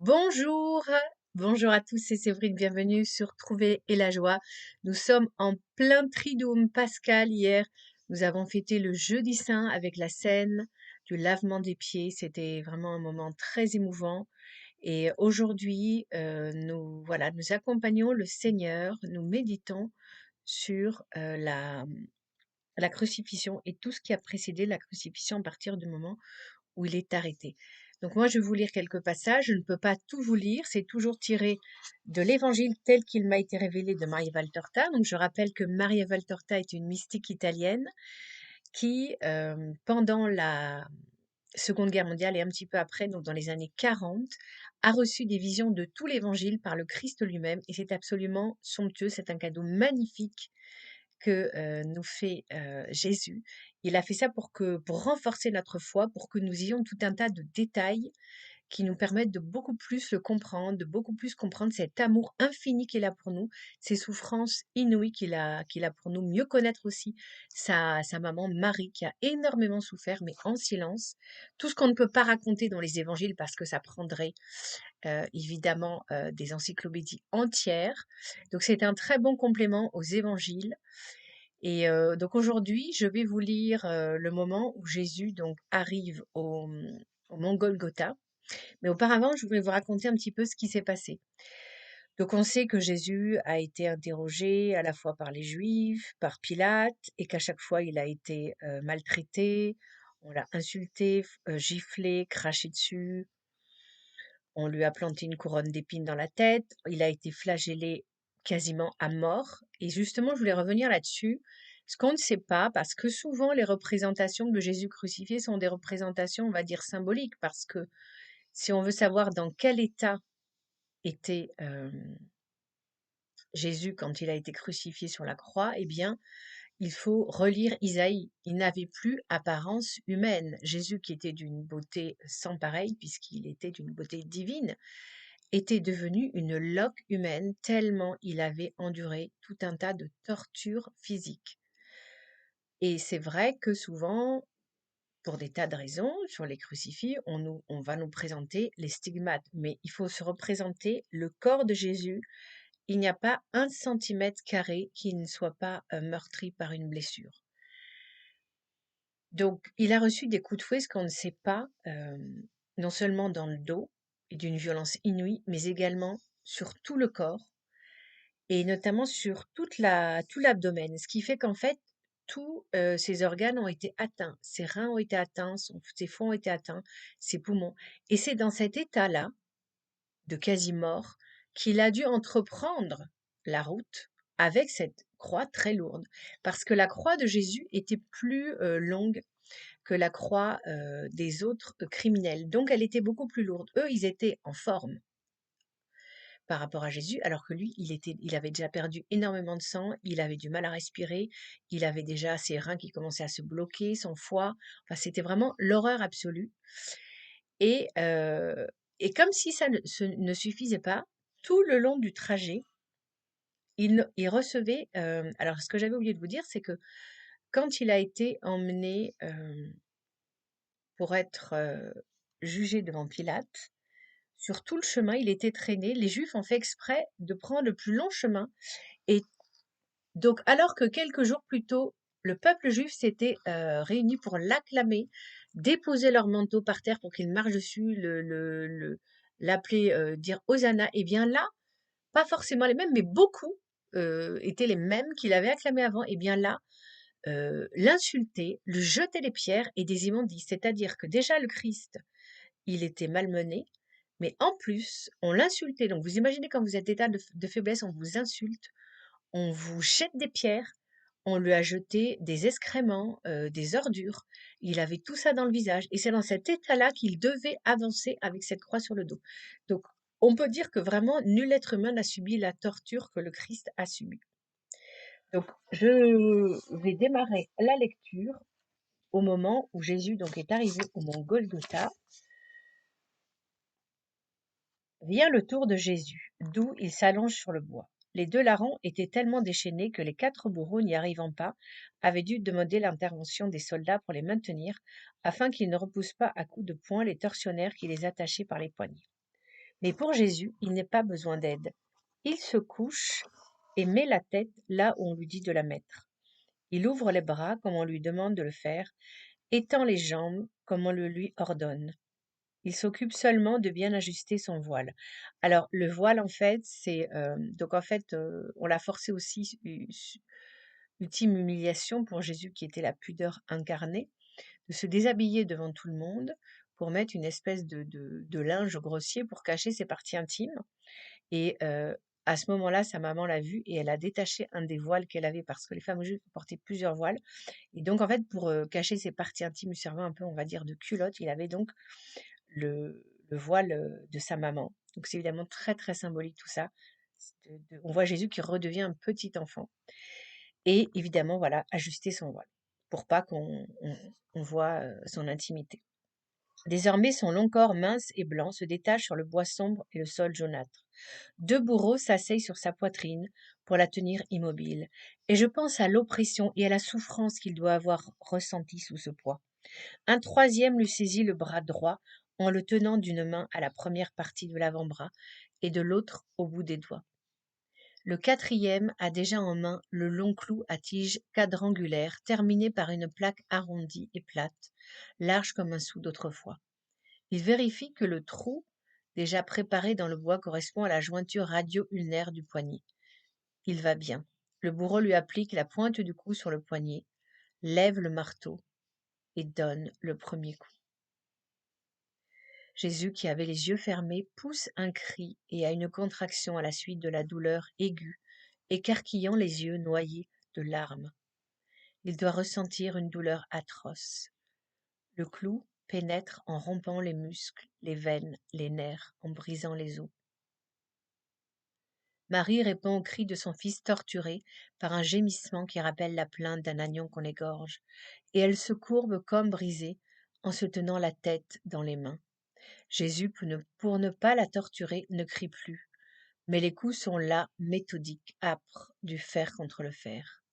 Bonjour, bonjour à tous, c'est Séverine, bienvenue sur Trouver et la joie. Nous sommes en plein Triduum Pascal hier. Nous avons fêté le jeudi saint avec la scène du lavement des pieds. C'était vraiment un moment très émouvant. Et aujourd'hui, nous accompagnons le Seigneur, nous méditons sur la crucifixion et tout ce qui a précédé la crucifixion à partir du moment où il est arrêté. Donc moi, je vais vous lire quelques passages. Je ne peux pas tout vous lire. C'est toujours tiré de l'Évangile tel qu'il m'a été révélé de Maria Valtorta. Donc je rappelle que Maria Valtorta est une mystique italienne qui, pendant la Seconde Guerre mondiale et un petit peu après, donc dans les années 40, a reçu des visions de tout l'Évangile par le Christ lui-même. Et c'est absolument somptueux. C'est un cadeau magnifique que nous fait Jésus. Il a fait ça pour renforcer notre foi, pour que nous ayons tout un tas de détails qui nous permettent de beaucoup plus le comprendre, de beaucoup plus comprendre cet amour infini qu'il a pour nous, ces souffrances inouïes qu'il a pour nous, mieux connaître aussi sa maman Marie qui a énormément souffert, mais en silence. Tout ce qu'on ne peut pas raconter dans les évangiles parce que ça prendrait évidemment des encyclopédies entières. Donc c'est un très bon complément aux évangiles. Et donc aujourd'hui, je vais vous lire le moment où Jésus donc arrive au mont Golgotha. Mais auparavant, je voudrais vous raconter un petit peu ce qui s'est passé. Donc on sait que Jésus a été interrogé à la fois par les Juifs, par Pilate, et qu'à chaque fois il a été maltraité, on l'a insulté, giflé, craché dessus, on lui a planté une couronne d'épines dans la tête, il a été flagellé quasiment à mort. Et justement, je voulais revenir là-dessus. Ce qu'on ne sait pas, parce que souvent les représentations de Jésus crucifié sont des représentations, on va dire, symboliques, parce que si on veut savoir dans quel état était Jésus quand il a été crucifié sur la croix, eh bien, il faut relire Isaïe. Il n'avait plus apparence humaine. Jésus, qui était d'une beauté sans pareille, puisqu'il était d'une beauté divine, était devenu une loque humaine tellement il avait enduré tout un tas de tortures physiques. Et c'est vrai que souvent, pour des tas de raisons, sur les crucifix, on va nous présenter les stigmates, mais il faut se représenter le corps de Jésus. Il n'y a pas 1 centimètre carré qui ne soit pas meurtri par une blessure. Donc, il a reçu des coups de fouet, ce qu'on ne sait pas, non seulement dans le dos, et d'une violence inouïe, mais également sur tout le corps, et notamment sur tout l'abdomen. Ce qui fait qu'en fait, tous ses organes ont été atteints. Ses reins ont été atteints, ses foies ont été atteints, ses poumons. Et c'est dans cet état-là, de quasi-mort, qu'il a dû entreprendre la route avec cette croix très lourde. Parce que la croix de Jésus était plus longue que la croix des autres criminels. Donc elle était beaucoup plus lourde. Eux, ils étaient en forme par rapport à Jésus, alors que lui, il avait déjà perdu énormément de sang, il avait du mal à respirer, il avait déjà ses reins qui commençaient à se bloquer, son foie. Enfin, c'était vraiment l'horreur absolue. Et, euh, et comme si ça ne suffisait pas, tout le long du trajet, il recevait. Alors, ce que j'avais oublié de vous dire, c'est que quand il a été emmené pour être jugé devant Pilate, sur tout le chemin, il était traîné. Les Juifs ont fait exprès de prendre le plus long chemin. Et donc, alors que quelques jours plus tôt, le peuple juif s'était réuni pour l'acclamer, déposer leur manteau par terre pour qu'il marche dessus, l'appeler, dire Hosanna, et bien là, pas forcément les mêmes, mais beaucoup étaient les mêmes qu'il avait acclamés avant, et bien là, l'insulter, le jeter les pierres et des immondices. C'est-à-dire que déjà le Christ, il était malmené, mais en plus, on l'insultait. Donc vous imaginez quand vous êtes d'état de faiblesse, on vous insulte, on vous jette des pierres, on lui a jeté des excréments, des ordures. Il avait tout ça dans le visage et c'est dans cet état-là qu'il devait avancer avec cette croix sur le dos. Donc on peut dire que vraiment nul être humain n'a subi la torture que le Christ a subie. Donc je vais démarrer la lecture au moment où Jésus donc est arrivé au mont Golgotha. Vient le tour de Jésus, d'où il s'allonge sur le bois. Les 2 larrons étaient tellement déchaînés que les 4 bourreaux, n'y arrivant pas, avaient dû demander l'intervention des soldats pour les maintenir, afin qu'ils ne repoussent pas à coups de poing les tortionnaires qui les attachaient par les poignets. Mais pour Jésus, il n'est pas besoin d'aide. Il se couche et met la tête là où on lui dit de la mettre. Il ouvre les bras comme on lui demande de le faire, étend les jambes comme on le lui ordonne. Il s'occupe seulement de bien ajuster son voile. Alors le voile en fait, c'est donc en fait, on l'a forcé aussi ultime humiliation pour Jésus qui était la pudeur incarnée, de se déshabiller devant tout le monde pour mettre une espèce de linge grossier pour cacher ses parties intimes. Et à ce moment-là, sa maman l'a vu et elle a détaché un des voiles qu'elle avait parce que les femmes juives portaient plusieurs voiles. Et donc, en fait, pour cacher ses parties intimes, lui servant un peu, on va dire, de culotte, il avait donc le voile de sa maman. Donc, c'est évidemment très, très symbolique tout ça. On voit Jésus qui redevient un petit enfant. Et évidemment, voilà, ajuster son voile pour pas qu'on voit son intimité. Désormais, son long corps mince et blanc se détache sur le bois sombre et le sol jaunâtre. Deux bourreaux s'asseyent sur sa poitrine pour la tenir immobile, et je pense à l'oppression et à la souffrance qu'il doit avoir ressentie sous ce poids. Un troisième lui saisit le bras droit en le tenant d'une main à la première partie de l'avant-bras et de l'autre au bout des doigts. Le quatrième a déjà en main le long clou à tige quadrangulaire terminé par une plaque arrondie et plate, large comme un sou d'autrefois. Il vérifie que le trou déjà préparé dans le bois correspond à la jointure radio-ulnaire du poignet. Il va bien. Le bourreau lui applique la pointe du cou sur le poignet, lève le marteau et donne le premier coup. Jésus, qui avait les yeux fermés, pousse un cri et a une contraction à la suite de la douleur aiguë, écarquillant les yeux noyés de larmes. Il doit ressentir une douleur atroce. Le clou pénètre en rompant les muscles, les veines, les nerfs, en brisant les os. Marie répond au cri de son fils torturé par un gémissement qui rappelle la plainte d'un agneau qu'on égorge, et elle se courbe comme brisée en se tenant la tête dans les mains. Jésus, pour ne pas la torturer, ne crie plus, mais les coups sont là, méthodiques, âpres, du fer contre le fer.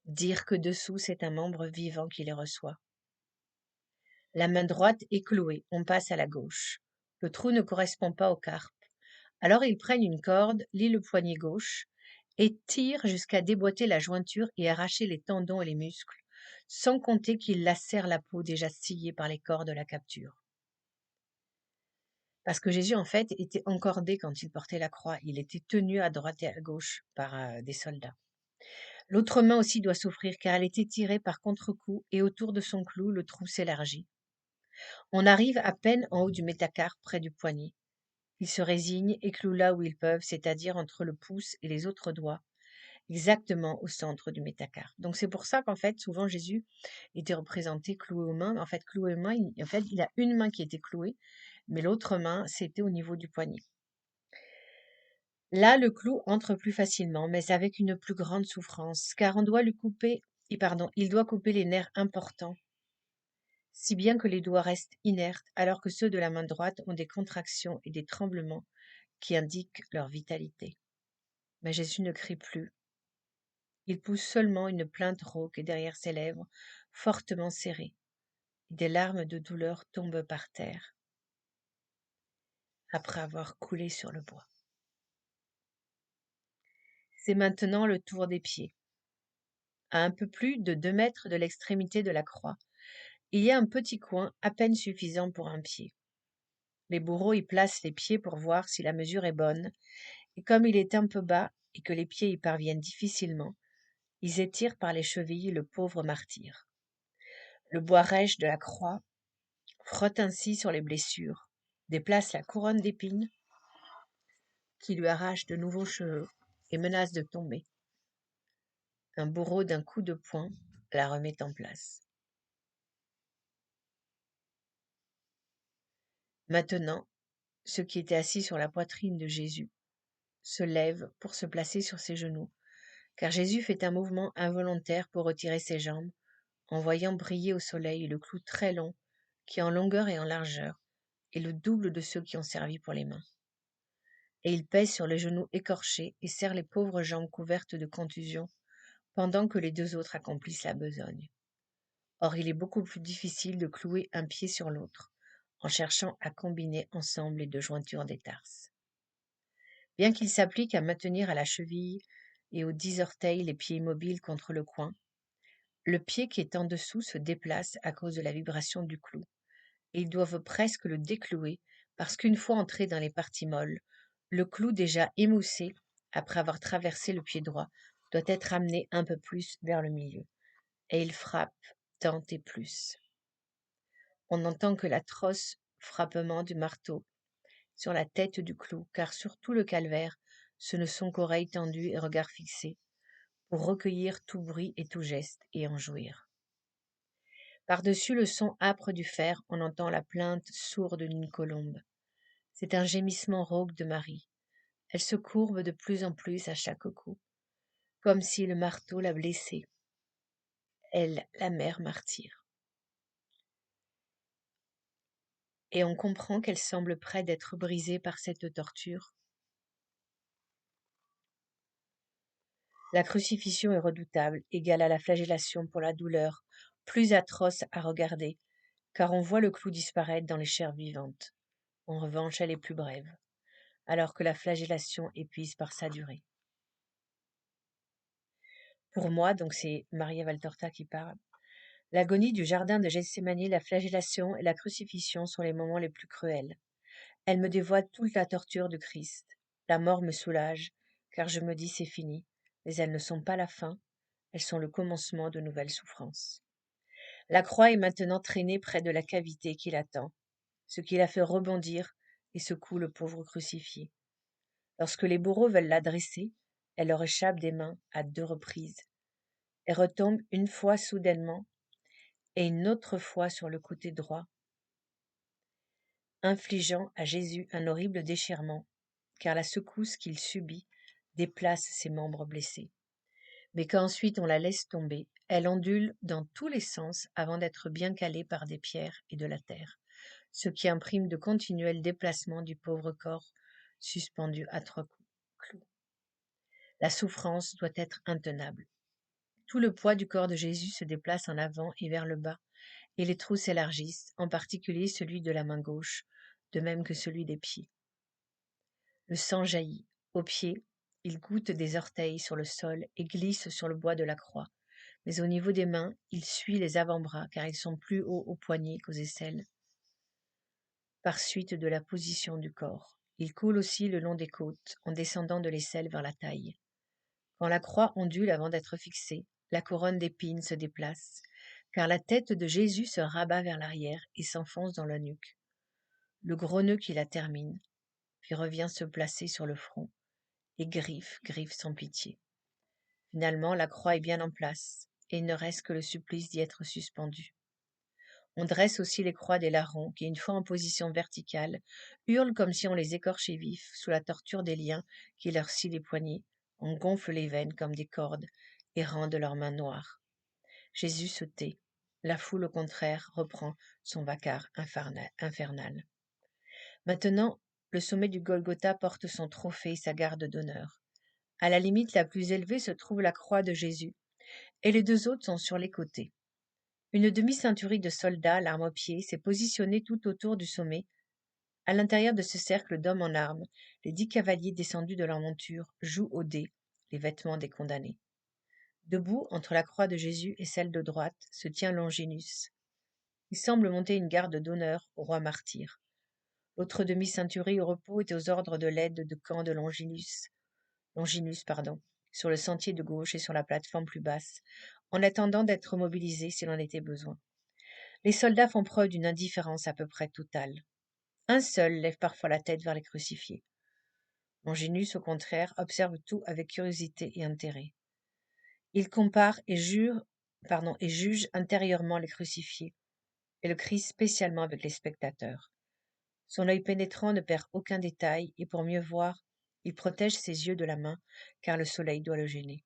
Dire que dessous c'est un membre vivant qui les reçoit. La main droite est clouée, on passe à la gauche. Le trou ne correspond pas au carpe. Alors ils prennent une corde, lient le poignet gauche, et tirent jusqu'à déboîter la jointure et arracher les tendons et les muscles, sans compter qu'ils lacèrent la peau déjà sciée par les cordes de la capture. Parce que Jésus, en fait, était encordé quand il portait la croix. Il était tenu à droite et à gauche par des soldats. L'autre main aussi doit souffrir car elle était tirée par contre-coup et autour de son clou, le trou s'élargit. On arrive à peine en haut du métacarpe près du poignet. Ils se résignent et clouent là où ils peuvent, c'est-à-dire entre le pouce et les autres doigts, exactement au centre du métacarpe. Donc c'est pour ça qu'en fait, souvent Jésus était représenté cloué aux mains. En fait, cloué aux mains, il a une main qui était clouée, mais l'autre main, c'était au niveau du poignet. Là, le clou entre plus facilement, mais avec une plus grande souffrance, car on doit lui couper, il doit couper les nerfs importants, si bien que les doigts restent inertes, alors que ceux de la main droite ont des contractions et des tremblements qui indiquent leur vitalité. Mais Jésus ne crie plus. Il pousse seulement une plainte rauque derrière ses lèvres, fortement serrées. Des larmes de douleur tombent par terre, après avoir coulé sur le bois. C'est maintenant le tour des pieds. À un peu plus de 2 mètres de l'extrémité de la croix, il y a un petit coin à peine suffisant pour un pied. Les bourreaux y placent les pieds pour voir si la mesure est bonne, et comme il est un peu bas et que les pieds y parviennent difficilement, ils étirent par les chevilles le pauvre martyr. Le bois rêche de la croix frotte ainsi sur les blessures, déplace la couronne d'épines qui lui arrache de nouveaux cheveux et menace de tomber. Un bourreau d'un coup de poing la remet en place. Maintenant, ceux qui étaient assis sur la poitrine de Jésus se lèvent pour se placer sur ses genoux, car Jésus fait un mouvement involontaire pour retirer ses jambes, en voyant briller au soleil le clou très long, qui en longueur et en largeur est le double de ceux qui ont servi pour les mains. Et il pèse sur les genoux écorchés et serre les pauvres jambes couvertes de contusions, pendant que les deux autres accomplissent la besogne. Or il est beaucoup plus difficile de clouer un pied sur l'autre, en cherchant à combiner ensemble les deux jointures des tarses. Bien qu'il s'applique à maintenir à la cheville et aux 10 orteils les pieds immobiles contre le coin, le pied qui est en dessous se déplace à cause de la vibration du clou, et ils doivent presque le déclouer parce qu'une fois entré dans les parties molles, le clou déjà émoussé, après avoir traversé le pied droit, doit être amené un peu plus vers le milieu, et il frappe tant et plus. On n'entend que l'atroce frappement du marteau sur la tête du clou, car sur tout le calvaire, ce ne sont qu'oreilles tendues et regards fixés, pour recueillir tout bruit et tout geste et en jouir. Par-dessus le son âpre du fer, on entend la plainte sourde d'une colombe. C'est un gémissement rauque de Marie. Elle se courbe de plus en plus à chaque coup, comme si le marteau la blessait. Elle, la mère martyre. Et on comprend qu'elle semble près d'être brisée par cette torture. La crucifixion est redoutable, égale à la flagellation pour la douleur, plus atroce à regarder, car on voit le clou disparaître dans les chairs vivantes. En revanche, elle est plus brève, alors que la flagellation épuise par sa durée. Pour moi, donc c'est Maria Valtorta qui parle, l'agonie du jardin de Gethsémani, la flagellation et la crucifixion sont les moments les plus cruels. Elle me dévoile toute la torture de Christ. La mort me soulage, car je me dis c'est fini, mais elles ne sont pas la fin, elles sont le commencement de nouvelles souffrances. La croix est maintenant traînée près de la cavité qui l'attend, ce qui la fait rebondir et secoue le pauvre crucifié. Lorsque les bourreaux veulent la dresser, elle leur échappe des mains à 2 reprises. Elle retombe une fois soudainement et une autre fois sur le côté droit, infligeant à Jésus un horrible déchirement, car la secousse qu'il subit déplace ses membres blessés. Mais quand ensuite on la laisse tomber, elle ondule dans tous les sens avant d'être bien calée par des pierres et de la terre, ce qui imprime de continuels déplacements du pauvre corps suspendu à 3 clous. La souffrance doit être intenable. Tout le poids du corps de Jésus se déplace en avant et vers le bas, et les trous s'élargissent, en particulier celui de la main gauche, de même que celui des pieds. Le sang jaillit. Aux pieds, il goutte des orteils sur le sol et glisse sur le bois de la croix. Mais au niveau des mains, il suit les avant-bras, car ils sont plus hauts aux poignets qu'aux aisselles, par suite de la position du corps. Il coule aussi le long des côtes, en descendant de l'aisselle vers la taille. Quand la croix ondule avant d'être fixée, la couronne d'épines se déplace, car la tête de Jésus se rabat vers l'arrière et s'enfonce dans la nuque. Le gros nœud qui la termine, puis revient se placer sur le front, et griffe sans pitié. Finalement, la croix est bien en place, et il ne reste que le supplice d'y être suspendu. On dresse aussi les croix des larrons qui, une fois en position verticale, hurlent comme si on les écorchait vifs sous la torture des liens qui leur scient les poignets, on gonfle les veines comme des cordes et rendent leurs mains noires. Jésus se tait. La foule, au contraire, reprend son vacarme infernal. Maintenant, le sommet du Golgotha porte son trophée et sa garde d'honneur. À la limite la plus élevée se trouve la croix de Jésus, et les 2 autres sont sur les côtés. Une demi-ceinturie de soldats, l'arme au pied, s'est positionnée tout autour du sommet. À l'intérieur de ce cercle d'hommes en armes, les 10 cavaliers descendus de leur monture jouent aux dés les vêtements des condamnés. Debout, entre la croix de Jésus et celle de droite, se tient Longinus. Il semble monter une garde d'honneur au roi martyr. L'autre demi-ceinturie au repos est aux ordres de l'aide de camp de Longinus, sur le sentier de gauche et sur la plateforme plus basse, en attendant d'être mobilisés s'il en était besoin. Les soldats font preuve d'une indifférence à peu près totale. Un seul lève parfois la tête vers les crucifiés. Longinus, au contraire, observe tout avec curiosité et intérêt. Il compare et juge intérieurement les crucifiés, et le Christ spécialement avec les spectateurs. Son œil pénétrant ne perd aucun détail, et pour mieux voir, il protège ses yeux de la main, car le soleil doit le gêner.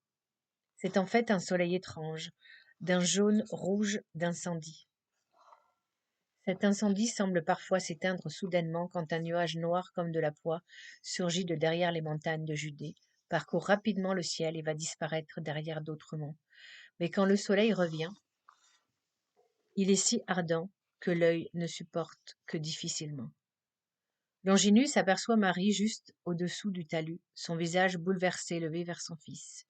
C'est en fait un soleil étrange, d'un jaune rouge d'incendie. Cet incendie semble parfois s'éteindre soudainement quand un nuage noir comme de la poix surgit de derrière les montagnes de Judée, parcourt rapidement le ciel et va disparaître derrière d'autres monts. Mais quand le soleil revient, il est si ardent que l'œil ne supporte que difficilement. Longinus aperçoit Marie juste au-dessous du talus, son visage bouleversé levé vers son fils.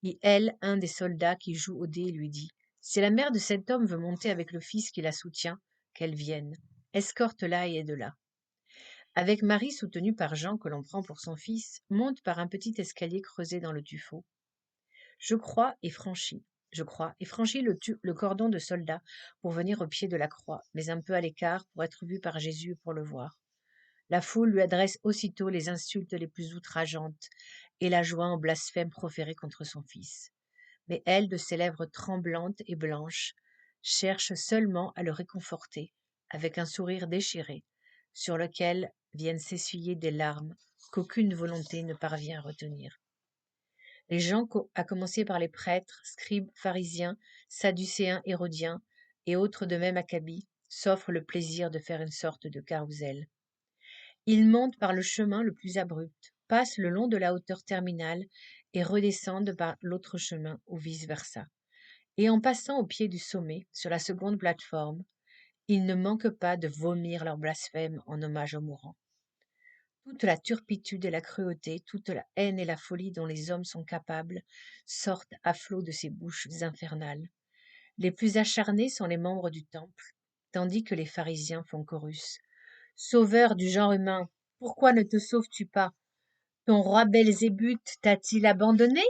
Et elle, un des soldats qui joue au dé, lui dit: Si la mère de cet homme veut monter avec le fils qui la soutient, qu'elle vienne. Escorte-la et aide-la. Avec Marie, soutenue par Jean, que l'on prend pour son fils, monte par un petit escalier creusé dans le tuffeau. Je crois et franchis le cordon de soldats pour venir au pied de la croix, mais un peu à l'écart pour être vu par Jésus et pour le voir. La foule lui adresse aussitôt les insultes les plus outrageantes et la joie en blasphème proférée contre son fils. Mais elle, de ses lèvres tremblantes et blanches, cherche seulement à le réconforter, avec un sourire déchiré, sur lequel viennent s'essuyer des larmes qu'aucune volonté ne parvient à retenir. Les gens, à commencer par les prêtres, scribes, pharisiens, sadducéens, hérodiens et autres de même acabit, s'offrent le plaisir de faire une sorte de carrousel. Ils montent par le chemin le plus abrupt, passent le long de la hauteur terminale et redescendent par l'autre chemin ou vice-versa. Et en passant au pied du sommet, sur la seconde plateforme, ils ne manquent pas de vomir leur blasphème en hommage aux mourants. Toute la turpitude et la cruauté, toute la haine et la folie dont les hommes sont capables sortent à flot de ces bouches infernales. Les plus acharnés sont les membres du temple, tandis que les pharisiens font chorus. Sauveur du genre humain, pourquoi ne te sauves-tu pas? Ton roi Belzébuth t'a-t-il abandonné?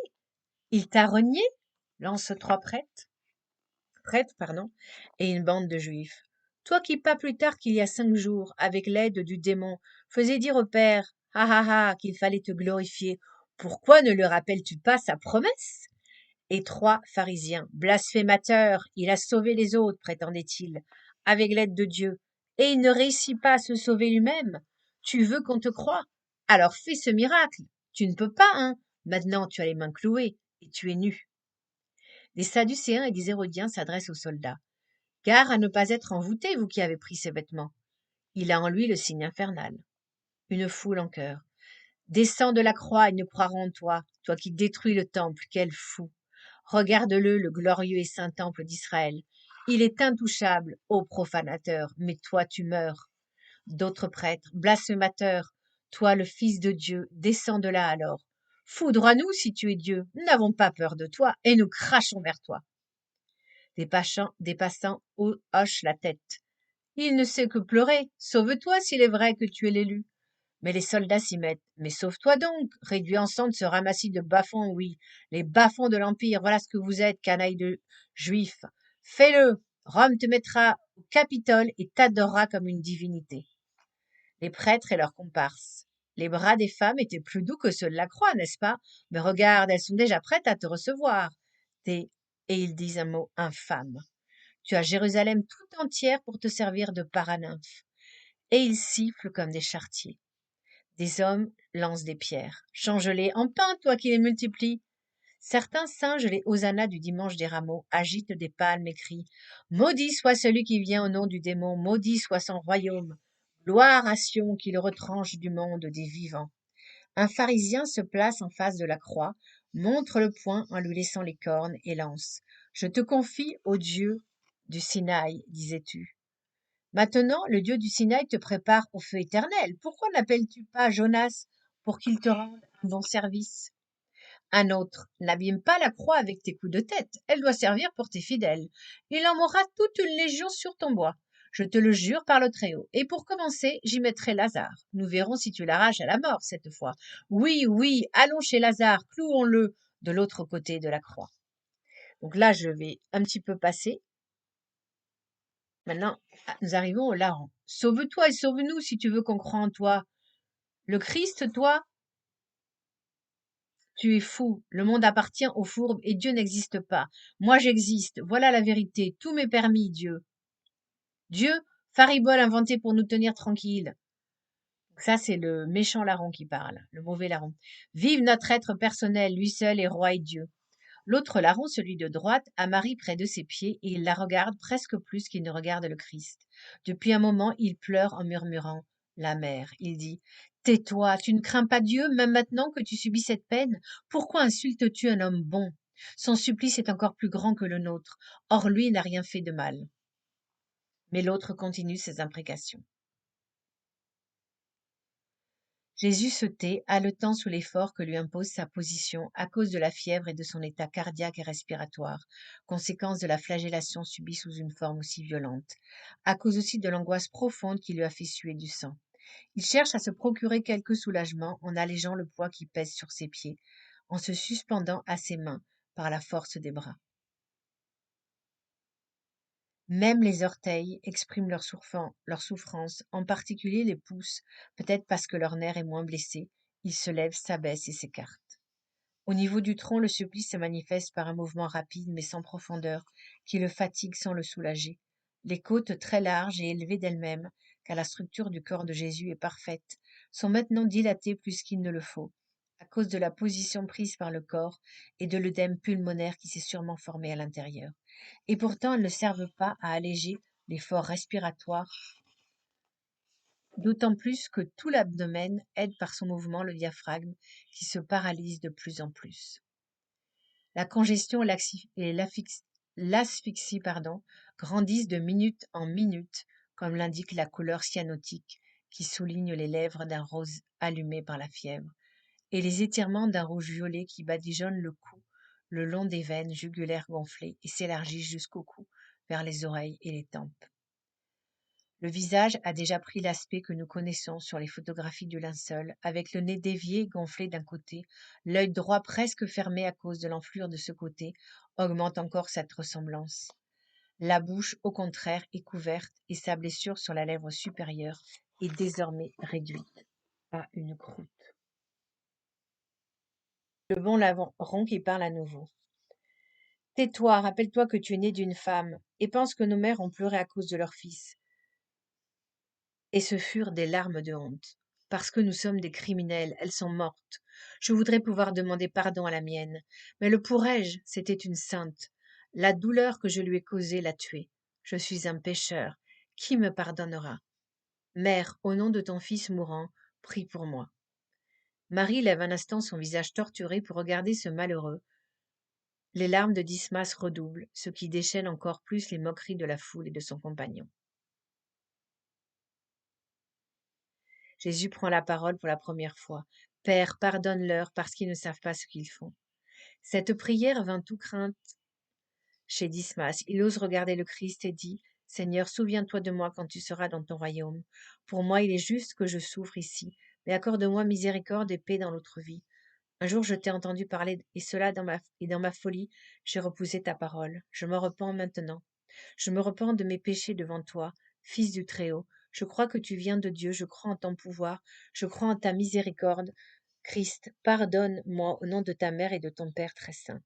Il t'a renié? Lance trois prêtres, et une bande de juifs. Toi qui, pas plus tard qu'il y a 5 jours, avec l'aide du démon, faisais dire au Père, ah ah ah, qu'il fallait te glorifier, pourquoi ne lui rappelles-tu pas sa promesse? Et 3 pharisiens, blasphémateurs, il a sauvé les autres, prétendait-il, avec l'aide de Dieu, et il ne réussit pas à se sauver lui-même. Tu veux qu'on te croie? Alors fais ce miracle. Tu ne peux pas, hein? Maintenant tu as les mains clouées, et tu es nu. Des Sadducéens et des Hérodiens s'adressent aux soldats. Gare à ne pas être envoûtés, vous qui avez pris ces vêtements. Il a en lui le signe infernal. Une foule en chœur. Descends de la croix, ils ne croiront en toi, toi qui détruis le temple, quel fou. Regarde-le, le glorieux et saint temple d'Israël. Il est intouchable, ô profanateur, mais toi tu meurs. D'autres prêtres, blasphémateurs, toi le Fils de Dieu, descends de là alors. Foudroie-nous si tu es Dieu, nous n'avons pas peur de toi, et nous crachons vers toi. Des passants hochent la tête. Il ne sait que pleurer. Sauve-toi s'il est vrai que tu es l'élu. Mais les soldats s'y mettent. Mais sauve-toi donc, réduit ensemble ce ramassis de bas-fonds, oui, les bas-fonds de l'Empire, voilà ce que vous êtes, canaille de juifs. Fais-le, Rome te mettra au Capitole et t'adorera comme une divinité. Les prêtres et leurs comparses. Les bras des femmes étaient plus doux que ceux de la croix, n'est-ce pas? Mais regarde, elles sont déjà prêtes à te recevoir. Et ils disent un mot infâme. Tu as Jérusalem tout entière pour te servir de paranymphe. Et ils sifflent comme des charretiers. Des hommes lancent des pierres. Change-les en pain, toi qui les multiplies. Certains singent les hosannas du dimanche des rameaux, agitent des palmes et crient: Maudit soit celui qui vient au nom du démon, maudit soit son royaume. Gloire à Sion qui le retranche du monde des vivants. Un pharisien se place en face de la croix, montre le poing en lui laissant les cornes et lance: Je te confie au Dieu du Sinaï, disais-tu. Maintenant, le Dieu du Sinaï te prépare au feu éternel. Pourquoi n'appelles-tu pas Jonas pour qu'il te rende un bon service? Un autre: N'abîme pas la croix avec tes coups de tête. Elle doit servir pour tes fidèles. Il en mourra toute une légion sur ton bois. Je te le jure par le Très-Haut. Et pour commencer, j'y mettrai Lazare. Nous verrons si tu l'arraches à la mort cette fois. Oui, oui, allons chez Lazare, clouons-le de l'autre côté de la croix. Donc là, je vais un petit peu passer. Maintenant, nous arrivons au larron. Sauve-toi et sauve-nous si tu veux qu'on croie en toi. Le Christ, toi, tu es fou. Le monde appartient aux fourbes et Dieu n'existe pas. Moi, j'existe. Voilà la vérité. Tout m'est permis, Dieu. Dieu, faribole inventé pour nous tenir tranquilles. Ça, c'est le méchant larron qui parle, le mauvais larron. Vive notre être personnel, lui seul est roi et Dieu. L'autre larron, celui de droite, a Marie près de ses pieds et il la regarde presque plus qu'il ne regarde le Christ. Depuis un moment, il pleure en murmurant: La mère, il dit: Tais-toi, tu ne crains pas Dieu, même maintenant que tu subis cette peine? Pourquoi insultes-tu un homme bon? Son supplice est encore plus grand que le nôtre. Or lui n'a rien fait de mal. Mais l'autre continue ses imprécations. Jésus se tait, haletant sous l'effort que lui impose sa position à cause de la fièvre et de son état cardiaque et respiratoire, conséquence de la flagellation subie sous une forme aussi violente, à cause aussi de l'angoisse profonde qui lui a fait suer du sang. Il cherche à se procurer quelque soulagement en allégeant le poids qui pèse sur ses pieds, en se suspendant à ses mains par la force des bras. Même les orteils expriment leur souffrance, en particulier les pouces, peut-être parce que leur nerf est moins blessé. Ils se lèvent, s'abaissent et s'écartent. Au niveau du tronc, le supplice se manifeste par un mouvement rapide mais sans profondeur, qui le fatigue sans le soulager. Les côtes très larges et élevées d'elles-mêmes, car la structure du corps de Jésus est parfaite, sont maintenant dilatées plus qu'il ne le faut, à cause de la position prise par le corps et de l'œdème pulmonaire qui s'est sûrement formé à l'intérieur. Et pourtant, elles ne servent pas à alléger l'effort respiratoire, d'autant plus que tout l'abdomen aide par son mouvement le diaphragme qui se paralyse de plus en plus. La congestion et l'asphyxie grandissent de minute en minute, comme l'indique la couleur cyanotique qui souligne les lèvres d'un rose allumé par la fièvre, et les étirements d'un rouge violet qui badigeonnent le cou, le long des veines jugulaires gonflées et s'élargissent jusqu'au cou, vers les oreilles et les tempes. Le visage a déjà pris l'aspect que nous connaissons sur les photographies du linceul, avec le nez dévié et gonflé d'un côté, l'œil droit presque fermé à cause de l'enflure de ce côté, augmente encore cette ressemblance. La bouche, au contraire, est couverte et sa blessure sur la lèvre supérieure est désormais réduite à une croûte. Le bon larron qui parle à nouveau. Tais-toi, rappelle-toi que tu es né d'une femme, et pense que nos mères ont pleuré à cause de leur fils. Et ce furent des larmes de honte. Parce que nous sommes des criminels, elles sont mortes. Je voudrais pouvoir demander pardon à la mienne. Mais le pourrais-je? C'était une sainte. La douleur que je lui ai causée l'a tuée. Je suis un pécheur. Qui me pardonnera? Mère, au nom de ton fils mourant, prie pour moi. Marie lève un instant son visage torturé pour regarder ce malheureux. Les larmes de Dismas redoublent, ce qui déchaîne encore plus les moqueries de la foule et de son compagnon. Jésus prend la parole pour la première fois. Père, pardonne-leur parce qu'ils ne savent pas ce qu'ils font. Cette prière vint tout crainte chez Dismas. Il ose regarder le Christ et dit, Seigneur, souviens-toi de moi quand tu seras dans ton royaume. Pour moi, il est juste que je souffre ici, mais accorde-moi miséricorde et paix dans l'autre vie. Un jour, je t'ai entendu parler, et cela dans ma folie, j'ai repoussé ta parole. Je me repens maintenant. Je me repens de mes péchés devant toi, Fils du Très-Haut. Je crois que tu viens de Dieu, je crois en ton pouvoir, je crois en ta miséricorde. Christ, pardonne-moi au nom de ta mère et de ton Père très saint.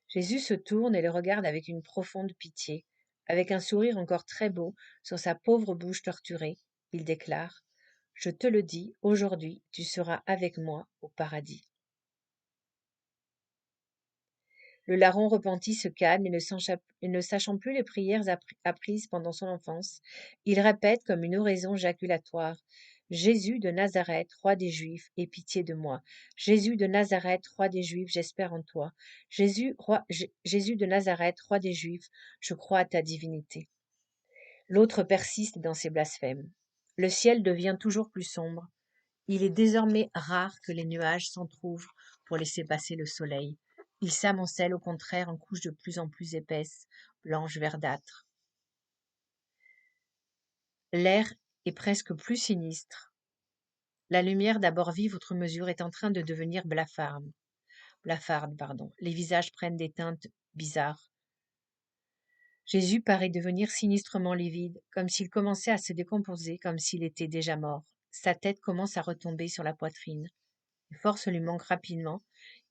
Jésus se tourne et le regarde avec une profonde pitié. Avec un sourire encore très beau sur sa pauvre bouche torturée, il déclare, Je te le dis, aujourd'hui tu seras avec moi au paradis. Le larron repenti se calme et ne sachant plus les prières apprises pendant son enfance, il répète comme une oraison jaculatoire. Jésus de Nazareth, roi des Juifs, aie pitié de moi. Jésus de Nazareth, roi des Juifs, j'espère en toi. Jésus de Nazareth, roi des Juifs, je crois à ta divinité. L'autre persiste dans ses blasphèmes. Le ciel devient toujours plus sombre. Il est désormais rare que les nuages s'entr'ouvrent pour laisser passer le soleil. Ils s'amoncellent au contraire en couches de plus en plus épaisses, blanches verdâtres. L'air est presque plus sinistre. La lumière d'abord vive outre mesure est en train de devenir blafarde. Les visages prennent des teintes bizarres. Jésus paraît devenir sinistrement livide, comme s'il commençait à se décomposer, comme s'il était déjà mort. Sa tête commence à retomber sur la poitrine. Les forces lui manquent rapidement.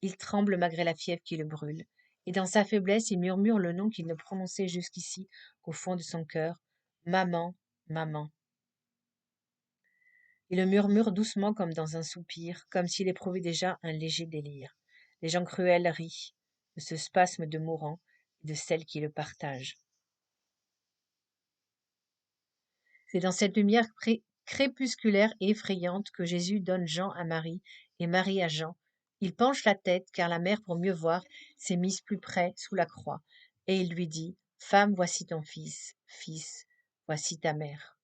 Il tremble malgré la fièvre qui le brûle. Et dans sa faiblesse, il murmure le nom qu'il ne prononçait jusqu'ici qu'au fond de son cœur. Maman, maman. Il le murmure doucement comme dans un soupir, comme s'il éprouvait déjà un léger délire. Les gens cruels rient de ce spasme de mourant et de celle qui le partage. C'est dans cette lumière crépusculaire et effrayante que Jésus donne Jean à Marie et Marie à Jean. Il penche la tête car la mère, pour mieux voir, s'est mise plus près sous la croix, et il lui dit, Femme, voici ton fils, fils, voici ta mère.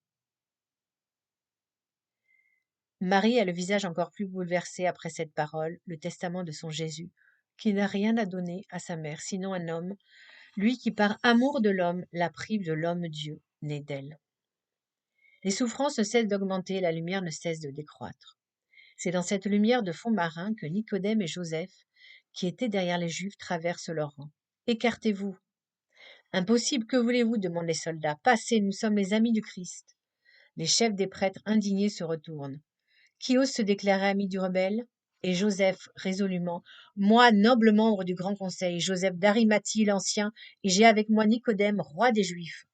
Marie a le visage encore plus bouleversé après cette parole, le testament de son Jésus, qui n'a rien à donner à sa mère, sinon un homme, lui qui par amour de l'homme la prive de l'homme Dieu, né d'elle. Les souffrances ne cessent d'augmenter, la lumière ne cesse de décroître. C'est dans cette lumière de fond marin que Nicodème et Joseph, qui étaient derrière les Juifs, traversent leur rang. Écartez-vous. Impossible, que voulez-vous demandent les soldats. Passez, nous sommes les amis du Christ. Les chefs des prêtres indignés se retournent. Qui ose se déclarer ami du rebelle? Et Joseph, résolument, moi, noble membre du grand conseil, Joseph d'Arimathie l'Ancien, et j'ai avec moi Nicodème, roi des Juifs.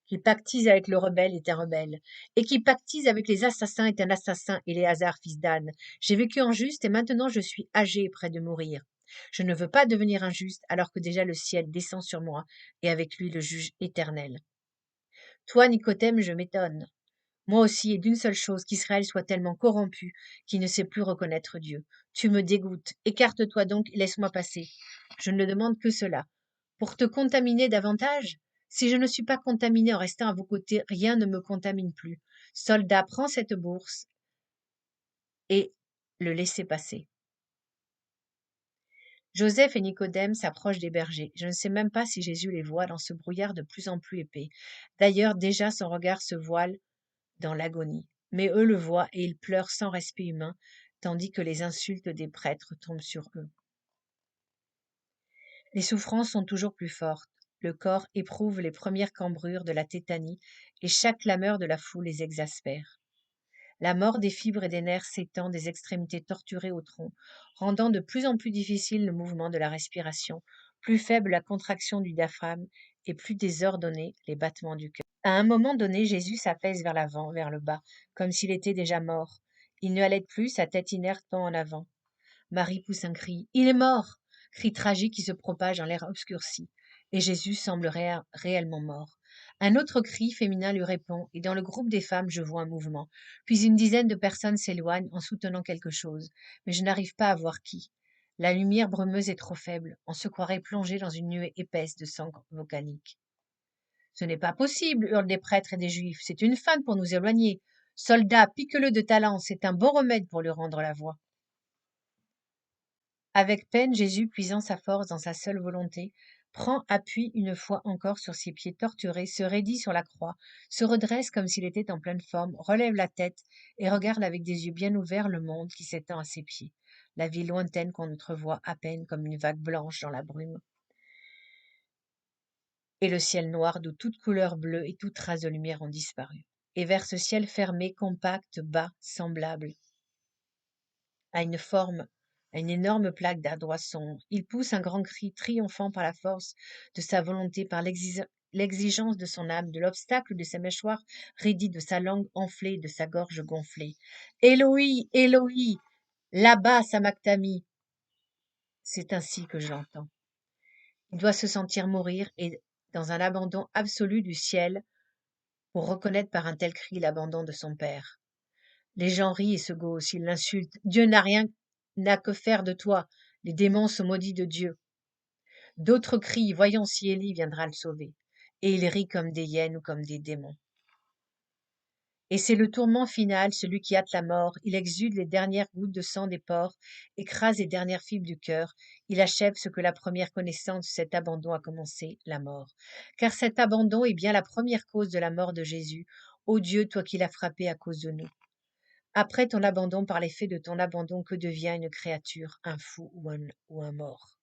Qui pactise avec le rebelle est un rebelle, et qui pactise avec les assassins est un assassin, Éléazar, fils d'Anne. J'ai vécu en juste, et maintenant je suis âgé et près de mourir. Je ne veux pas devenir injuste, alors que déjà le ciel descend sur moi, et avec lui le juge éternel. Toi, Nicodème, je m'étonne. Moi aussi, et d'une seule chose, qu'Israël soit tellement corrompu qu'il ne sait plus reconnaître Dieu. Tu me dégoûtes. Écarte-toi donc et laisse-moi passer. Je ne demande que cela. Pour te contaminer davantage? Si je ne suis pas contaminé en restant à vos côtés, rien ne me contamine plus. Soldat, prends cette bourse et le laissez passer. Joseph et Nicodème s'approchent des bergers. Je ne sais même pas si Jésus les voit dans ce brouillard de plus en plus épais. D'ailleurs, déjà son regard se voile dans l'agonie. Mais eux le voient et ils pleurent sans respect humain, tandis que les insultes des prêtres tombent sur eux. Les souffrances sont toujours plus fortes. Le corps éprouve les premières cambrures de la tétanie et chaque clameur de la foule les exaspère. La mort des fibres et des nerfs s'étend des extrémités torturées au tronc, rendant de plus en plus difficile le mouvement de la respiration, plus faible la contraction du diaphragme et plus désordonnés les battements du cœur. À un moment donné, Jésus s'affaisse vers l'avant, vers le bas, comme s'il était déjà mort. Il ne halète plus, sa tête inerte pend en avant. Marie pousse un cri. Il est mort! Cri tragique qui se propage dans l'air obscurci. Et Jésus semble réellement mort. Un autre cri féminin lui répond, et dans le groupe des femmes, je vois un mouvement. Puis une dizaine de personnes s'éloignent en soutenant quelque chose, mais je n'arrive pas à voir qui. La lumière brumeuse est trop faible, on se croirait plongé dans une nuée épaisse de sang volcanique. Ce n'est pas possible, hurlent des prêtres et des juifs. C'est une feinte pour nous éloigner. Soldats, pique-le de talent, c'est un bon remède pour lui rendre la voix. Avec peine, Jésus, puisant sa force dans sa seule volonté, prend appui une fois encore sur ses pieds torturés, se raidit sur la croix, se redresse comme s'il était en pleine forme, relève la tête et regarde avec des yeux bien ouverts le monde qui s'étend à ses pieds, la vie lointaine qu'on entrevoit à peine comme une vague blanche dans la brume, et le ciel noir d'où toute couleur bleue et toute trace de lumière ont disparu. Et vers ce ciel fermé, compact, bas, semblable à une forme, à une énorme plaque d'ardoise sombre. Il pousse un grand cri triomphant par la force de sa volonté, par l'exigence de son âme, de l'obstacle de sa mâchoire raidie, de sa langue enflée, de sa gorge gonflée. Éloi, Éloi, là-bas, Samaktamie. C'est ainsi que je l'entends. Il doit se sentir mourir et dans un abandon absolu du ciel pour reconnaître par un tel cri l'abandon de son père. Les gens rient et se gaussent, ils l'insultent. Dieu n'a que faire de toi. Les démons sont maudits de Dieu. D'autres crient, voyons si Élie viendra le sauver. Et ils rient comme des hyènes ou comme des démons. Et c'est le tourment final, celui qui hâte la mort. Il exude les dernières gouttes de sang des porcs, écrase les dernières fibres du cœur. Il achève ce que la première connaissance de cet abandon a commencé, la mort. Car cet abandon est bien la première cause de la mort de Jésus. Ô Dieu, toi qui l'as frappé à cause de nous. Après ton abandon, par l'effet de ton abandon, que devient une créature, un fou ou un mort?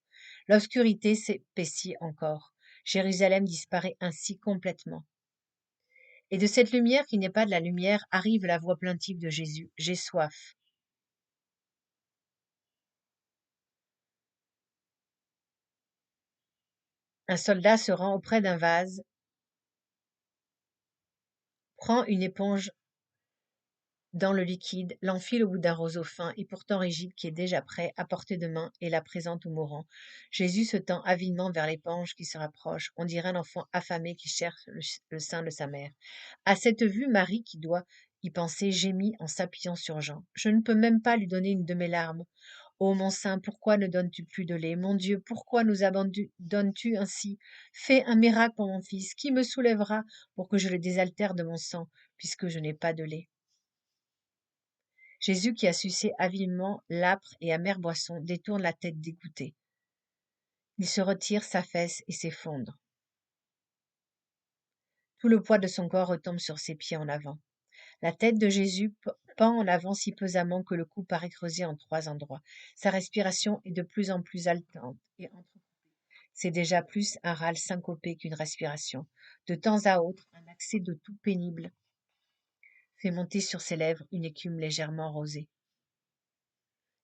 L'obscurité s'épaissit encore. Jérusalem disparaît ainsi complètement. Et de cette lumière qui n'est pas de la lumière arrive la voix plaintive de Jésus. J'ai soif. Un soldat se rend auprès d'un vase, prend une éponge dans le liquide, l'enfile au bout d'un roseau fin et pourtant rigide qui est déjà prêt, à portée de main, et la présente au mourant. Jésus se tend avidement vers l'éponge qui se rapproche. On dirait un enfant affamé qui cherche le sein de sa mère. À cette vue, Marie, qui doit y penser, gémit en s'appuyant sur Jean. Je ne peux même pas lui donner une de mes larmes. Ô mon sein, pourquoi ne donnes-tu plus de lait? Mon Dieu, pourquoi nous abandonnes-tu ainsi? Fais un miracle pour mon fils, qui me soulèvera pour que je le désaltère de mon sang, puisque je n'ai pas de lait. Jésus, qui a sucé avidement l'âpre et amère boisson, détourne la tête dégoûtée. Il se retire, s'affaisse et s'effondre. Tout le poids de son corps retombe sur ses pieds en avant. La tête de Jésus pend en avant si pesamment que le cou paraît creusé en 3 endroits. Sa respiration est de plus en plus haletante et c'est déjà plus un râle syncopé qu'une respiration. De temps à autre, un accès de toux pénible fait monter sur ses lèvres une écume légèrement rosée.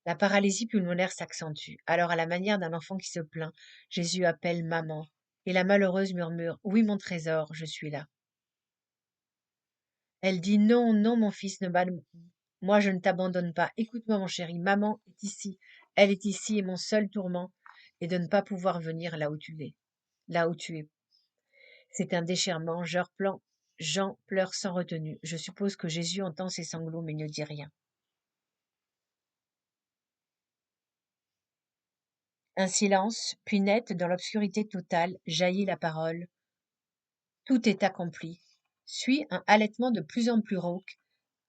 La paralysie pulmonaire s'accentue. Alors, à la manière d'un enfant qui se plaint, Jésus appelle maman. Et la malheureuse murmure: Oui, mon trésor, je suis là. Elle dit: Non, non, mon fils, moi je ne t'abandonne pas. Écoute-moi, mon chéri, maman est ici. Elle est ici et mon seul tourment est de ne pas pouvoir venir là où tu es. Là où tu es. C'est un déchirement. Jean pleure sans retenue. Je suppose que Jésus entend ses sanglots mais ne dit rien. Un silence, puis net, dans l'obscurité totale, jaillit la parole. Tout est accompli. Suit un halètement de plus en plus rauque,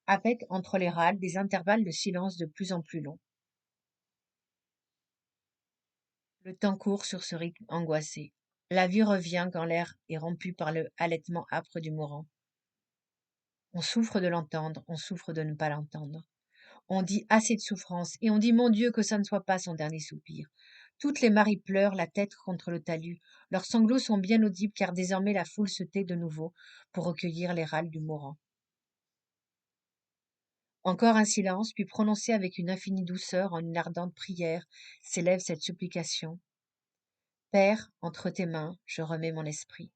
avec, entre les râles, des intervalles de silence de plus en plus longs. Le temps court sur ce rythme angoissé. La vie revient quand l'air est rompu par le halètement âpre du mourant. On souffre de l'entendre, on souffre de ne pas l'entendre. On dit assez de souffrance, et on dit mon Dieu que ça ne soit pas son dernier soupir. Toutes les maries pleurent, la tête contre le talus. Leurs sanglots sont bien audibles car désormais la foule se tait de nouveau pour recueillir les râles du mourant. Encore un silence, puis prononcé avec une infinie douceur en une ardente prière, s'élève cette supplication. Père, entre tes mains, je remets mon esprit.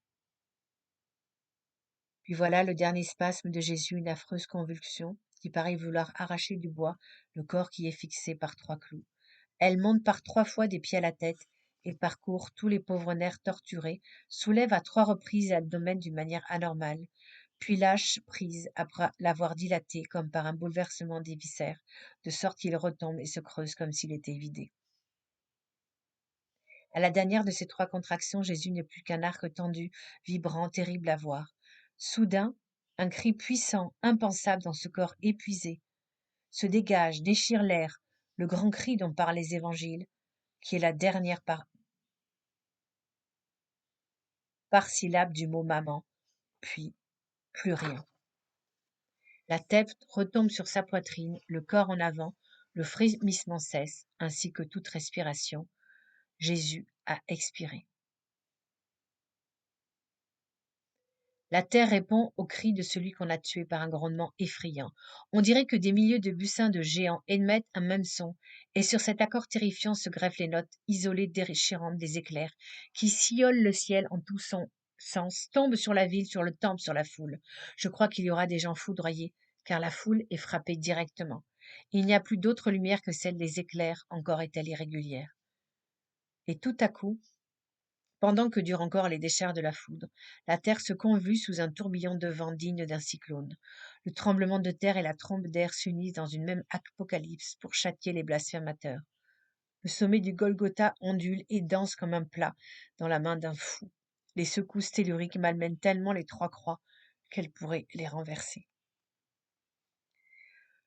Puis voilà le dernier spasme de Jésus, une affreuse convulsion qui paraît vouloir arracher du bois le corps qui est fixé par 3 clous. Elle monte par 3 fois des pieds à la tête et parcourt tous les pauvres nerfs torturés, soulève à 3 reprises l'abdomen d'une manière anormale, puis lâche prise après l'avoir dilaté comme par un bouleversement des viscères, de sorte qu'il retombe et se creuse comme s'il était vidé. À la dernière de ces 3 contractions, Jésus n'est plus qu'un arc tendu, vibrant, terrible à voir. Soudain, un cri puissant, impensable dans ce corps épuisé, se dégage, déchire l'air, le grand cri dont parlent les évangiles, qui est la dernière par syllabe du mot maman, puis plus rien. La tête retombe sur sa poitrine, le corps en avant, le frémissement cesse, ainsi que toute respiration. Jésus a expiré. La terre répond au cri de celui qu'on a tué par un grondement effrayant. On dirait que des milliers de buccins de géants émettent un même son, et sur cet accord terrifiant se greffent les notes isolées déchirantes des éclairs, qui sillonnent le ciel en tous sens, tombent sur la ville, sur le temple, sur la foule. Je crois qu'il y aura des gens foudroyés, car la foule est frappée directement. Il n'y a plus d'autre lumière que celle des éclairs, encore est-elle irrégulière. Et tout à coup, pendant que durent encore les décharges de la foudre, la terre se convulse sous un tourbillon de vent digne d'un cyclone. Le tremblement de terre et la trombe d'air s'unissent dans une même apocalypse pour châtier les blasphémateurs. Le sommet du Golgotha ondule et danse comme un plat dans la main d'un fou. Les secousses telluriques malmènent tellement les 3 croix qu'elles pourraient les renverser.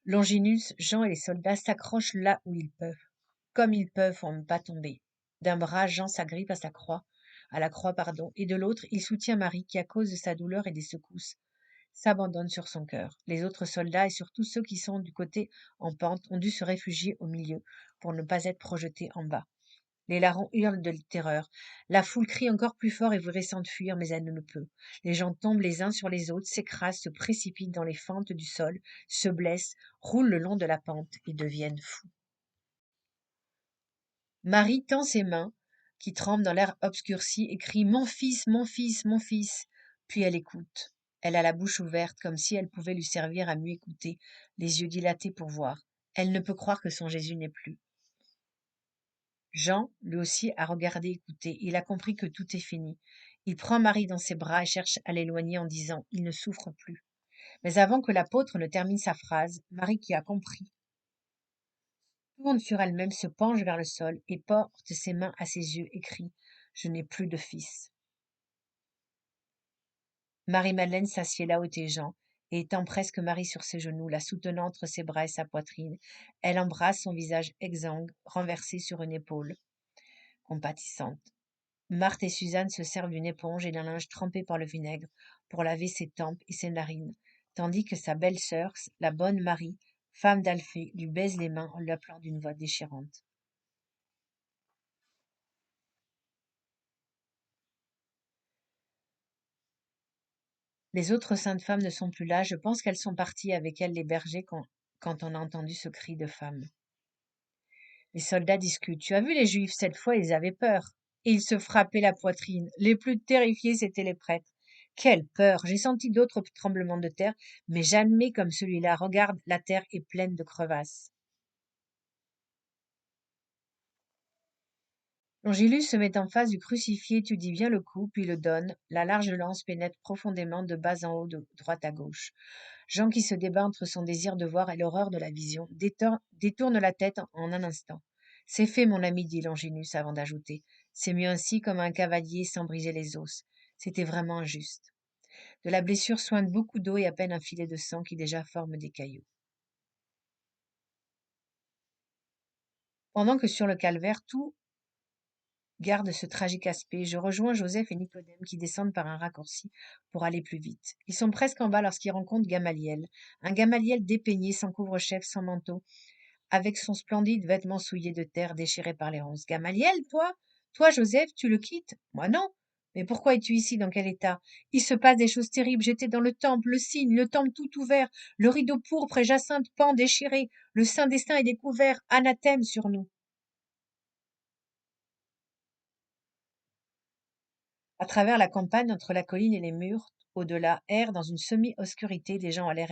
Longinus, Jean et les soldats s'accrochent là où ils peuvent, comme ils peuvent pour ne pas tomber. D'un bras, Jean s'agrippe à la croix, et de l'autre, il soutient Marie qui, à cause de sa douleur et des secousses, s'abandonne sur son cœur. Les autres soldats et surtout ceux qui sont du côté en pente ont dû se réfugier au milieu pour ne pas être projetés en bas. Les larrons hurlent de terreur. La foule crie encore plus fort et voudrait s'enfuir, mais elle ne le peut. Les gens tombent les uns sur les autres, s'écrasent, se précipitent dans les fentes du sol, se blessent, roulent le long de la pente et deviennent fous. Marie tend ses mains, qui tremblent dans l'air obscurci, et crie mon fils, mon fils, mon fils. Puis elle écoute. Elle a la bouche ouverte, comme si elle pouvait lui servir à mieux écouter, les yeux dilatés pour voir. Elle ne peut croire que son Jésus n'est plus. Jean, lui aussi, a regardé, écouté. Il a compris que tout est fini. Il prend Marie dans ses bras et cherche à l'éloigner en disant il ne souffre plus. Mais avant que l'apôtre ne termine sa phrase, Marie, qui a compris tourne sur elle-même, se penche vers le sol et porte ses mains à ses yeux et crie: Je n'ai plus de fils. Marie-Madeleine s'assied là où était Jean, et étend presque Marie sur ses genoux, la soutenant entre ses bras et sa poitrine. Elle embrasse son visage exsangue, renversé sur une épaule, compatissante. Marthe et Suzanne se servent d'une éponge et d'un linge trempé par le vinaigre pour laver ses tempes et ses narines, tandis que sa belle-sœur, la bonne Marie, femme d'Alphée, lui baise les mains en l'appelant d'une voix déchirante. Les autres saintes femmes ne sont plus là, je pense qu'elles sont parties avec elles les bergers quand on a entendu ce cri de femme. Les soldats discutent. Tu as vu les Juifs, cette fois ils avaient peur. Et ils se frappaient la poitrine. Les plus terrifiés, c'étaient les prêtres. Quelle peur! J'ai senti d'autres tremblements de terre, mais jamais comme celui-là. Regarde, la terre est pleine de crevasses. Longilus se met en face du crucifié, étudie bien le coup, puis le donne. La large lance pénètre profondément de bas en haut, de droite à gauche. Jean, qui se débat entre son désir de voir et l'horreur de la vision, détourne la tête en un instant. C'est fait, mon ami, dit Longinus avant d'ajouter. C'est mieux ainsi, comme un cavalier sans briser les os. C'était vraiment injuste. De la blessure soigne beaucoup d'eau et à peine un filet de sang qui déjà forme des cailloux. Pendant que sur le calvaire, tout garde ce tragique aspect, je rejoins Joseph et Nicodème qui descendent par un raccourci pour aller plus vite. Ils sont presque en bas lorsqu'ils rencontrent Gamaliel. Un Gamaliel dépeigné, sans couvre-chef, sans manteau, avec son splendide vêtement souillé de terre déchiré par les ronces. Gamaliel, toi? Toi, Joseph, tu le quittes? Moi non. Mais pourquoi es-tu ici? Dans quel état? Il se passe des choses terribles. J'étais dans le temple, le signe, le temple tout ouvert, le rideau pourpre et Jacinthe pan déchiré, le saint destin est découvert, anathème sur nous. À travers la campagne, entre la colline et les murs, au-delà, errent dans une semi-obscurité des gens à l'air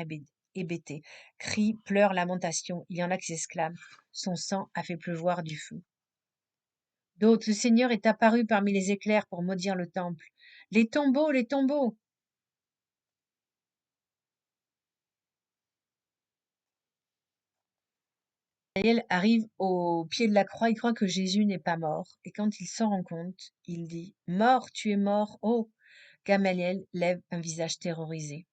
hébétés. Cris, pleurs, lamentations, il y en a qui s'exclament. Son sang a fait pleuvoir du feu. D'autres, le Seigneur est apparu parmi les éclairs pour maudire le temple. Les tombeaux, les tombeaux! Gaël arrive au pied de la croix, il croit que Jésus n'est pas mort, et quand il s'en rend compte, il dit: Mort, tu es mort, oh! Gamaliel lève un visage terrorisé.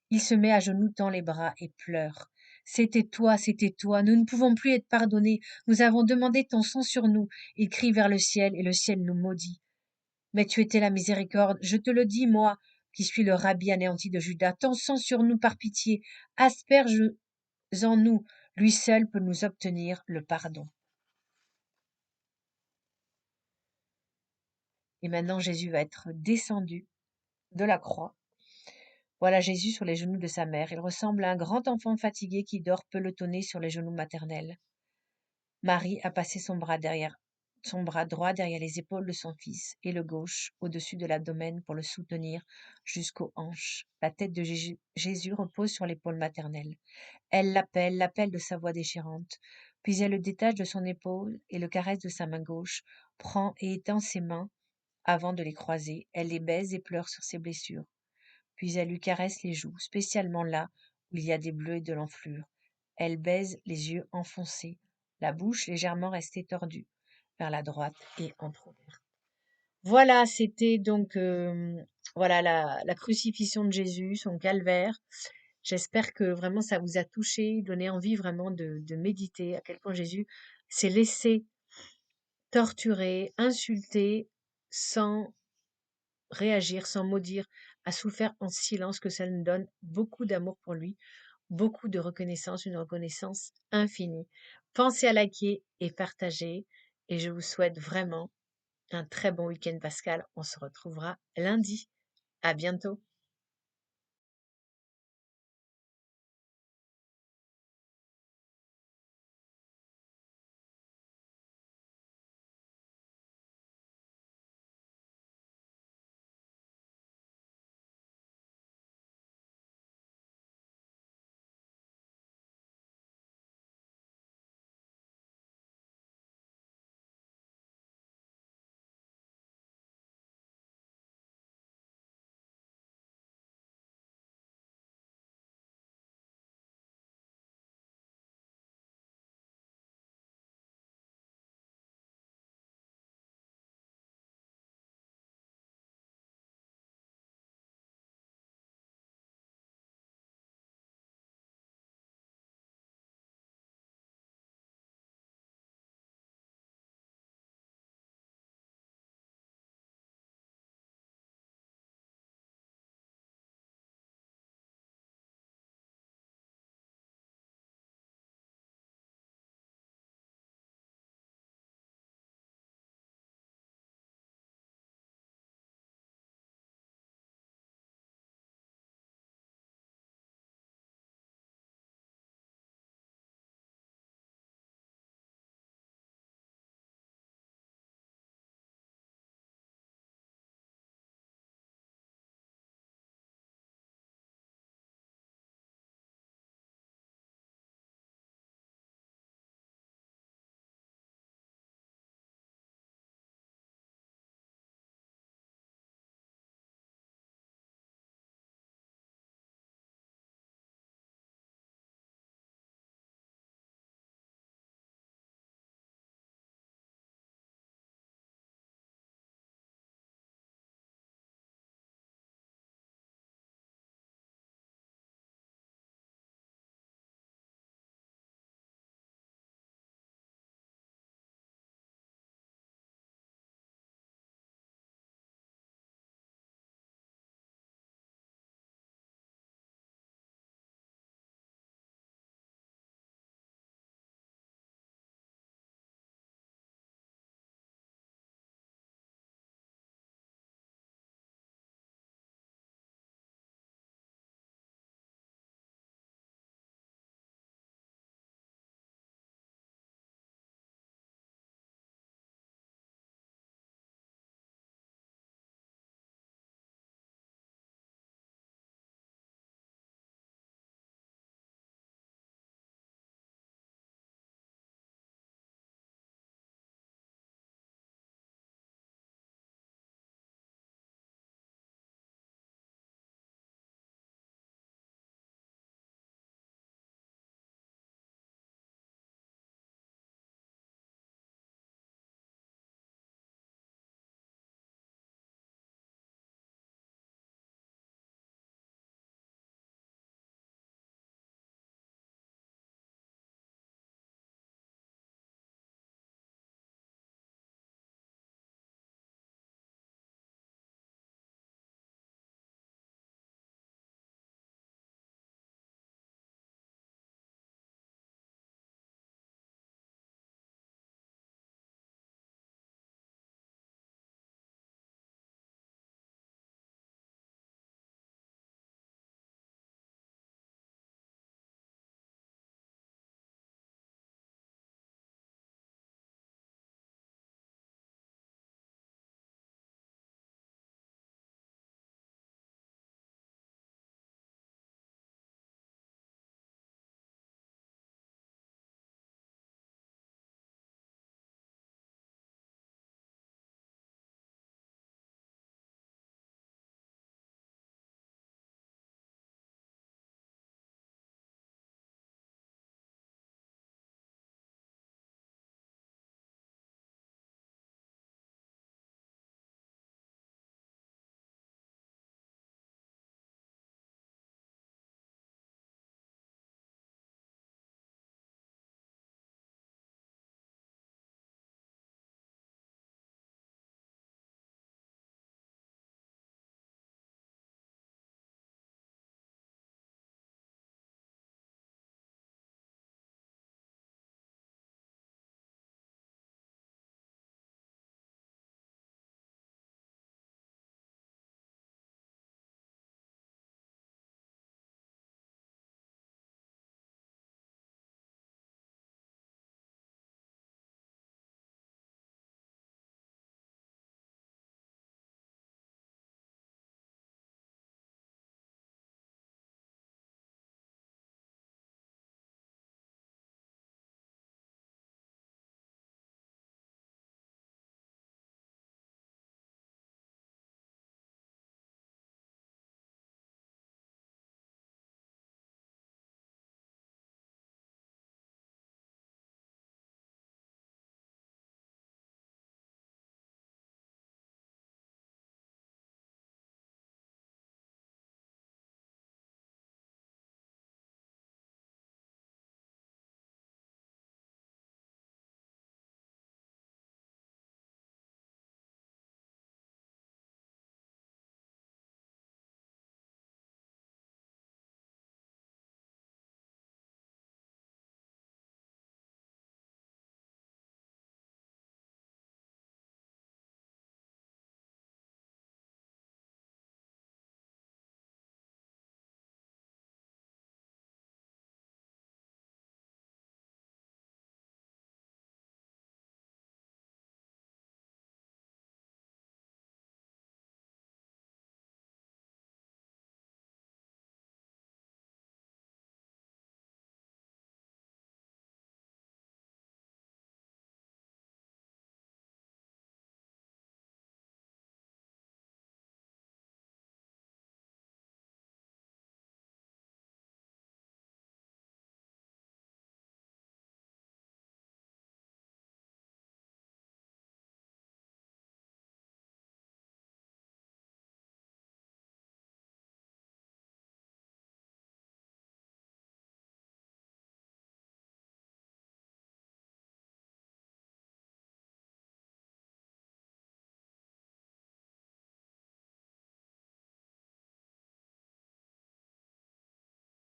Il se met à genoux, tend les bras et pleure. C'était toi, nous ne pouvons plus être pardonnés, nous avons demandé ton sang sur nous. Il crie vers le ciel, et le ciel nous maudit. Mais tu étais la miséricorde, je te le dis, moi, qui suis le rabbi anéanti de Juda, ton sang sur nous par pitié, asperge-en nous, lui seul peut nous obtenir le pardon. Et maintenant Jésus va être descendu de la croix. Voilà Jésus sur les genoux de sa mère. Il ressemble à un grand enfant fatigué qui dort pelotonné sur les genoux maternels. Marie a passé son bras droit derrière les épaules de son fils et le gauche au-dessus de l'abdomen pour le soutenir jusqu'aux hanches. La tête de Jésus repose sur l'épaule maternelle. Elle l'appelle de sa voix déchirante. Puis elle le détache de son épaule et le caresse de sa main gauche, prend et étend ses mains avant de les croiser. Elle les baise et pleure sur ses blessures. Puis elle lui caresse les joues, spécialement là où il y a des bleus et de l'enflure. Elle baise les yeux enfoncés, la bouche légèrement restée tordue vers la droite et entrouverte. Voilà, c'était donc voilà la crucifixion de Jésus, son calvaire. J'espère que vraiment ça vous a touché, donné envie vraiment de méditer à quel point Jésus s'est laissé torturer, insulter, sans réagir, sans maudire, a souffert en silence, que ça nous donne beaucoup d'amour pour lui, beaucoup de reconnaissance, une reconnaissance infinie. Pensez à liker et partager et je vous souhaite vraiment un très bon week-end pascal. On se retrouvera lundi. À bientôt.